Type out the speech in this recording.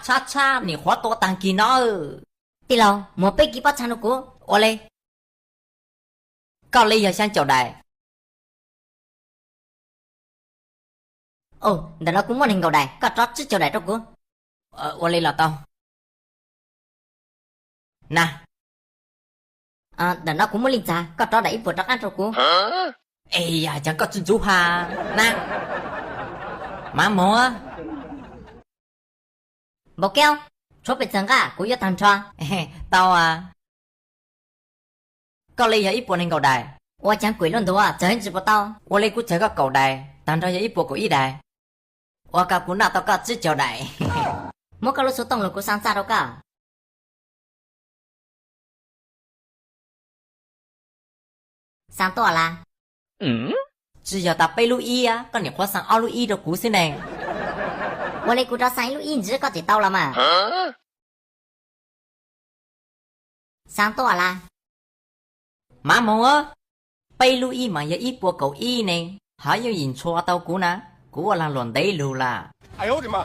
叉叉，你花多当机呢？对了，莫被几把长的过，我嘞，高丽要想交代。哦，等到cũng muốn hình cầu đài, có trót chứ cho đài đâu cô. 我嘞老豆。那。等到cũng muốn linh xa, có trót đẩy vừa trót ăn đâu cô. 哎呀，chẳng có chân chú ha. Nè. Má mua. Bộ keo, số bị sẵn cả, cũng có thằng cho. Tao à. Có lý ít bộ nên cầu đài. 我讲鬼论多啊，这很知不道。我哩估这个cầu đài,但这一波个一đài. 我个估那到个只交代。莫个路数动了，กู上啥都个。上多啦？只要打背路一啊，跟你花上二路一的故事呢。我哩估到上一路一日个就到了嘛。上多啦？妈毛啊，背路一嘛也一波狗一呢，还有人错到估呢，估我让乱对路啦。哎呦我的妈！